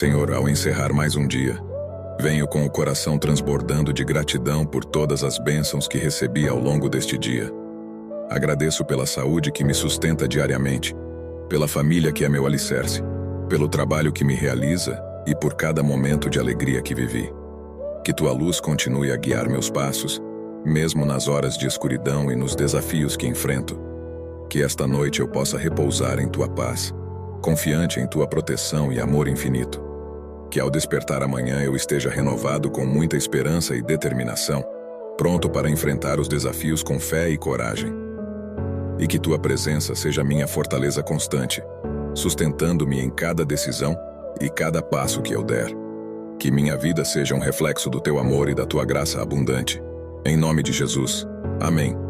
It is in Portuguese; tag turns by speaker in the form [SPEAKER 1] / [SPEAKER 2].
[SPEAKER 1] Senhor, ao encerrar mais um dia, venho com o coração transbordando de gratidão por todas as bênçãos que recebi ao longo deste dia. Agradeço pela saúde que me sustenta diariamente, pela família que é meu alicerce, pelo trabalho que me realiza e por cada momento de alegria que vivi. Que tua luz continue a guiar meus passos, mesmo nas horas de escuridão e nos desafios que enfrento. Que esta noite eu possa repousar em tua paz, confiante em tua proteção e amor infinito. Que ao despertar amanhã eu esteja renovado com muita esperança e determinação, pronto para enfrentar os desafios com fé e coragem. E que tua presença seja minha fortaleza constante, sustentando-me em cada decisão e cada passo que eu der. Que minha vida seja um reflexo do teu amor e da tua graça abundante. Em nome de Jesus. Amém.